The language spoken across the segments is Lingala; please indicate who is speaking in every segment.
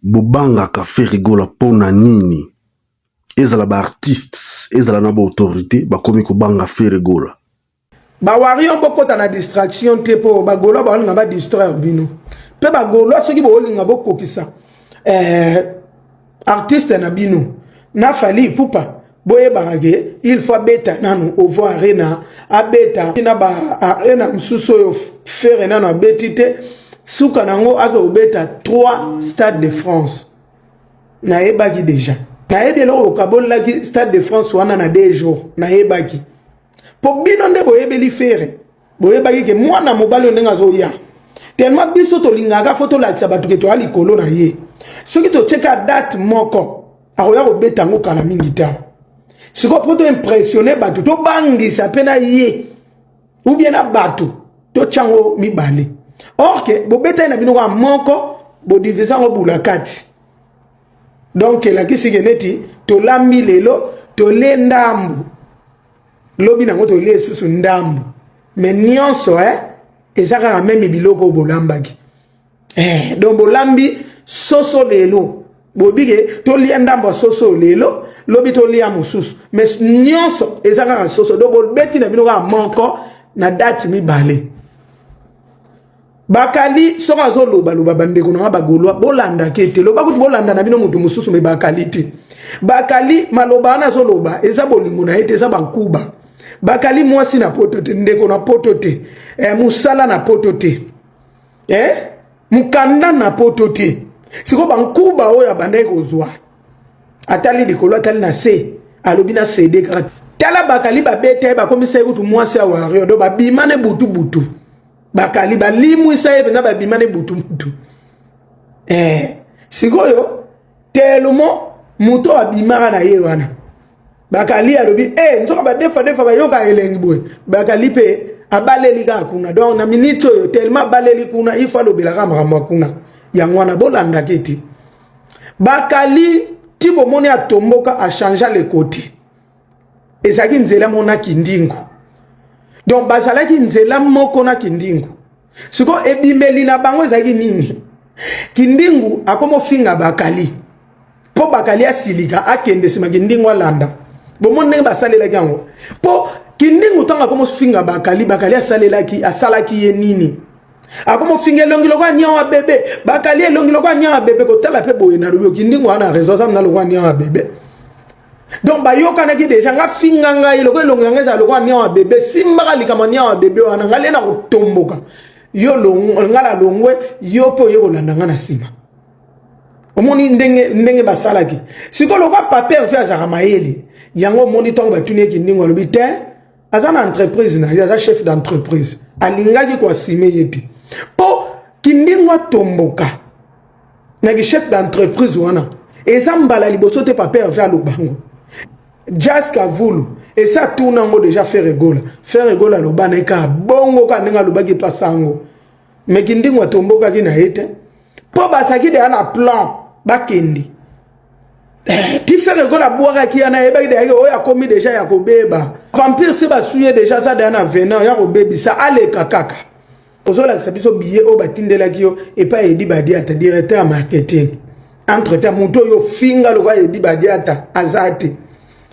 Speaker 1: bobanga ka fait rigola pona nini ezala ba artistes ezala na ba autorité ba komi ko banga fait rigola
Speaker 2: ba warion bokota na distraction te po ba golo ba nga ba distraire bino pe ba golo soki bo linga bokokisa artiste na bino na fali pupa boye barage il faut beta nanu ovo arena abeta ina ba arena msuso yo faire nanu abetite suka nango aka obeta 3 stade de France na ebaki déjà na ebelo okabon la stade de France wana na 2 jours na ebaki po bino nde boyebeli faire boyebaki ke mwana mobali ndenga zo ya tellement biso to lingaka photo la tsabatu ke to ali kolo na ye soki to cheka date moko akoya ko beta ngo kala mingi ta siko poto impressionner batu to bangisa pena ye ou bien na batu to chango mibale or que bo beta na bino kwa moko bo diviser ngo bulakati donc la kisi geneti to lambi lelo to le ndambu lobi na ngo to le susu ndambu mais nyonso ezaka même biloko bolambaki donc bolambi soso lelo bobige to li ndambo soso lelo lobi to li amususu mais nyonso ezaka soso do bobeti na bino kwa moko na date mibale bakali soka zo loba bandeko na bagolwa bolanda kete loba kuti bolanda na bino mutu mususu me bakali te bakali maloba na zo loba eza bolingo na ete eza bankuba bakali mwasi na poto te ndeko na poto te musala na poto te mukanda na poto te siko bankuba oya bandai kozwa atali dikolo atali na se alobi na cd kaka tala bakali babete bakomisa kutu mwasi ya wario do babimane butu butu bakali balimu isaye na babimane butu butu sikoyo telumo muto abimara na ye wana bakali alobi nzoka ba defa bayoka elengi boy bakali pe abaleli ka kuna donc na minute yo tellement baleli kuna ifa lobela ka makamwa kuna yangwana bolanda keti bakali tibo moni atomboka a changer le côté ezaki nzela mona kindingo donc bazalaki nzela moko na kindingu siko ebimeli na bango ezaki nini kindingu akomo finga bakali po bakali asilika akende sima kindingu alanda bomone basalela yango po kindingu tanga akomo finga bakali asalaki ye nini akomo finga longilo kwa nyawa bebe bakali longilo kwa nyawa bebe ko tala pe boye na rubio kindingu ana raison ça na lo kwa nyawa bebe donc bayoka na ki deja nga finga nga iloko elongo ngeza lokwa nyawa bebe simba likama nyawa bebe wana ngale na kutomboka yo ngala longwe yo po yo kolanda nga na sima omoni ndenge basalaki sikolo kwa papier fait azaka mayele yango moni tongo batuni ki ndingo lobi te azana entreprise na ya chef d'entreprise alingaki kwa sime yepi po kindingo tomboka na ki chef d'entreprise wana ezambala liboso te papier fait lobango Jaska vulu et ça tourne en déjà faire rigola lo baneka bongo ka ninga lobaki pasango mais kindingwa tomboka kina ete po basaki de ana plan bakendi ti faire rigola boaka ki ana ebaki de o ya komi déjà ya kobeba vampire se basuye déjà ça de ana venant ya kobebi ça ale kakaka ozola sabiso billet o batindela kiyo et pas edi badi ata directeur marketing entre temps muto yo finga lo kwa edi badi ata azate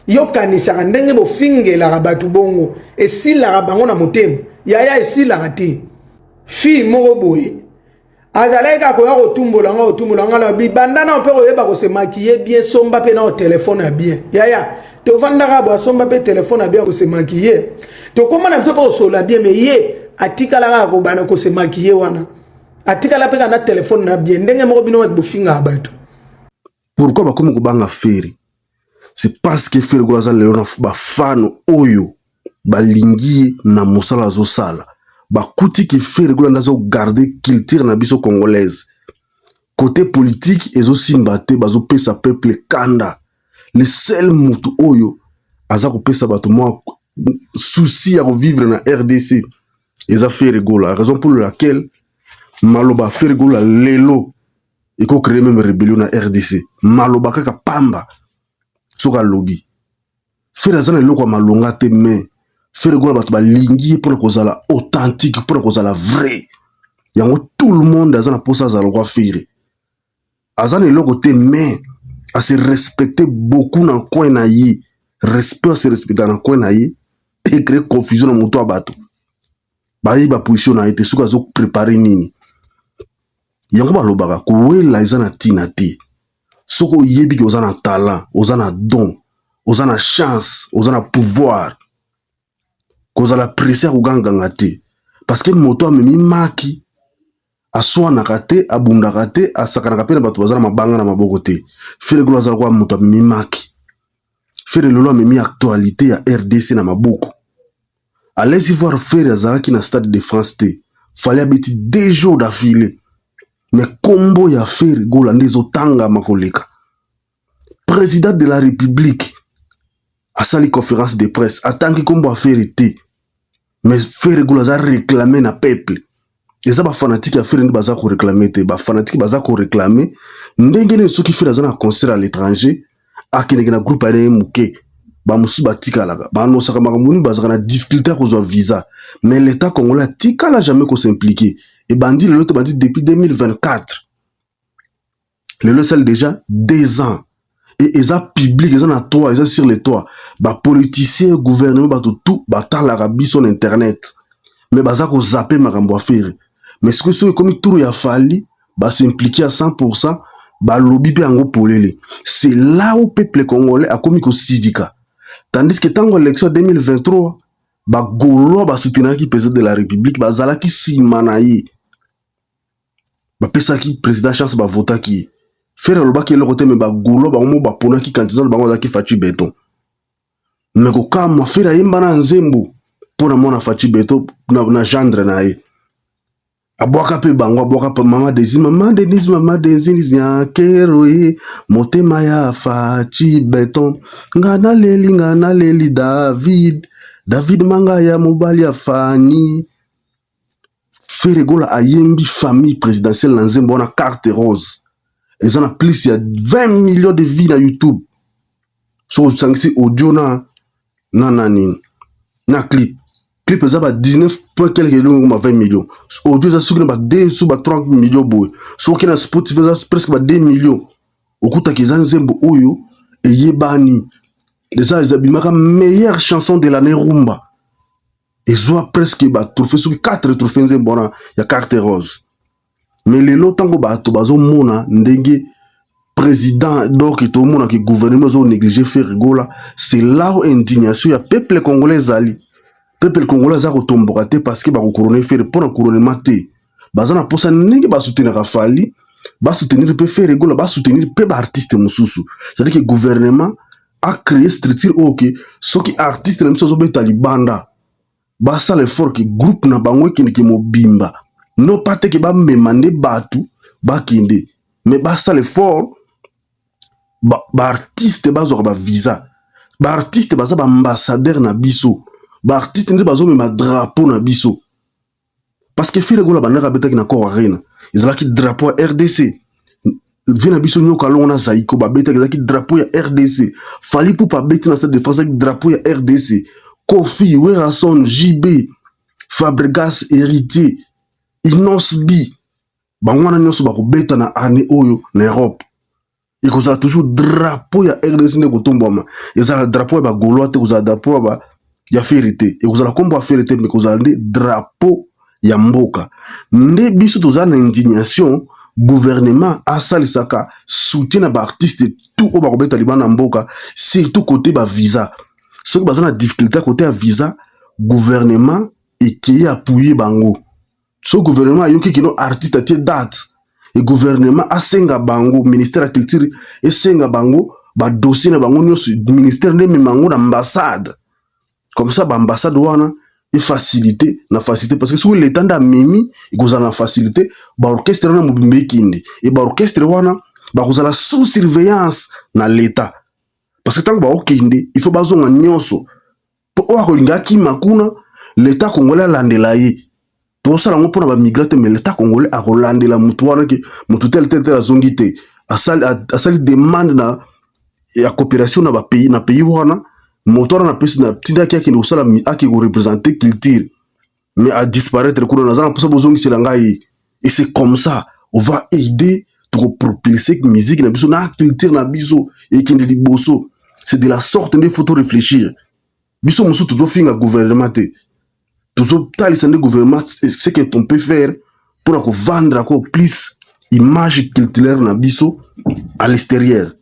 Speaker 2: yo kanisa ndenge bo fingela rabatu bongo esila rabango na motema yaya esila rati fi moko boye azalaika ko ya kotumbola nga la bibandana pe ko yeba ko se maquiller bien somba pe na téléphone bien yaya to vandaka bo somba pe téléphone bien ko se maquiller to komana mto ko sola bien mais ye atikala ko bana ko se maquiller wana atikala pe na téléphone na bien ndenge moko bino bo finga abatu
Speaker 1: pourquoi ba komi ko banga feri. C'est parce que fait le goza leona ba fan oyo balingi na musala zo sala ba kuti ki fait le goza zo garder culture na biso congolaise côté politique ezo simbate bazo pesa peuple kanda le seul mutu oyo aza ko pesa bato mo souci à vivre na RDC eza fait rigola raison pour laquelle maloba fait rigola lelo et ko créer même rébellion na RDC maloba kaka pamba soka lobby faire azana loko malonga te mais faire gola bato balingi pour kozala authentique pour kozala vrai yango tout le monde azana posa za lokwa faire azana eloko te mais à se respecter beaucoup na coin na ye respect à se respecter na coin na ye et créer confusion na moto abato bayi ba position na été suka zo préparer nini yango balobaka kowela eza na tina te soko oyebi ke oza na talent oza na don oza na chance oza na pouvoir kozala presse ya koganganga te parce que moto amemi maki aswanaka te abundaka te asakanaka mpe na bato baza na mabanga na maboko te fere golo azala kwa moto amemi maki fere lelo amemi actualité ya RDC na maboko allez-y voir fere azalaki na stade de France te fallait abeti 2 jours d'affilée mais kombo ya fere golo nde ezotangama koleka président de la République asali conférence de presse atangi kombo ya fere te mais fere golo aza réclamé na peuple eza bafanatique ya fere nde baza koréclame te bafanatique baza koréclame ndenge nini soki fere aza na concert à l'étranger akendeke na groupe aye moke bamosusu batikalaka banosaka makambo nini bazaka na difficulté ya kozwa visa mais l'état congolais atikala jamais kosimplike ebandi lelo te bandi depuis 2024 lelo esali déjà 2 ans et eza public eza na toit eza sur le toit bapoliticien gouvernement bato tout batalaka biso na internet mais baza kozape makambo affaire mais soki soki ekomi turu ya fali basimplike à 100% balobi mpe yango polele c'est là où peuple congolais akomi kosidika tandis que ntango élection 2023 bagaulois basoutenaki président de la république bazalaki nsima na ye bapesaki président chance bavotaki ye fere alobaki eloko te me bagaulois bango mo baponaki candidat bango azalaki Faci Beton me kokamwa fere ayemba na nzembo mpo na mwana Faci Beton na gendre na ye abwaka mpe bango abwaka mpe mama Denise nyakero ye motema ya Faci Beton nga naleli David manga ya mobali ya Fani fere golo ayembi famille présidentielle na nzembo wana carte rose eza na plus ya 20 millions de vues na YouTube so osangisi audio na nani na clip eza ba 19 point quelque elongo ma 20 millions audio eza soki na ba 2 sous ba 30 millions boye soki na Spotify eza presque ba 2 millions okutaki eza nzembo oyo eyebani eza bimaka meilleure chanson de l'année rumba ezwa presque ba trophée soki 4 trophées nzembo wana ya carte rose mais lelo ntango bato bazomona ndenge président donc tomona ke gouvernement zo négliger faire gola c'est là où indignation ya peuple congolais ezali peuple congolais aza kotomboka te parce que bakokouronne fere mpo na couronnement te baza na mposa ndenge basoutenaka fali basoutenir mpe fere gola basoutenir mpe baartiste mosusu c'est-à-dire que gouvernement a créé structure oyo ke soki artiste na biso azobeta libanda basala effort ke groupe na bango ekendeke mobimba non pas te ke bamema nde bato bakende mais basala effort baartiste bazwaka bavisa baartiste baza baambassadeur na biso baartiste nde bazomema drapeau na biso parce que fere gola bandaka abetaki na cor arena ezalaki drapeau ya RDC vie na biso nyoka longo na zaiko babetaki ezalaki drapeau ya RDC fali pupa abeti na stade de France ezalaki drapeau ya RDC Kofi Werason JB Fabregas Héritier Inosbi bango wana nyonso bakobeta na année oyo na Europe ekozala toujours drapeau ya RDC nde kotombwama ezala drapeau ya bagaulois te kozala drapeau ya fere te ekozala kombo ya fere te me kozala nde drapeau ya mboka nde biso tozala na indignation gouvernement asalisaka soutien na baartiste tout oyo bakobeta libanda na mboka surtout côté bavisa soki baza na difficulté côté ya visa gouvernement ekei appuye bango so gouvernement ayoki kino artiste atie date et gouvernement asenga bango ministère ya culture esenga bango badossier na bango nyonso ministère nde ememango na ambassade comme ça baambassade wana efacilité na facilité parce que soki l'état nde amemi ekozala na facilité baorchestre wana mobimba ekende e baorchestre wana bakozala sous surveillance na l'état parce que ntango baokende il faut bazonga nyonso mpo oyo akolinga akima kuna l'état congolais alandela ye tosala ngo mpona bamigrant te mais l'état congolais akolandela motu wana ke motu tel azongi te asali demande na ya coopération na pays wana moto wana na pesi na tindaki akende kosala ake koreprésenter culture mais à disparaître kuna naza na mposa bozongisela ngai et c'est comme ça on va aider propulser musique na biso na culture na biso et qui ndi bosso. C'est de la sorte qu'il faut réfléchir. Biso musu toujours finga gouvernement te. Toujours talisa de gouvernement ce que on peut faire pour vendre encore plus image culturelle na biso à l'extérieur.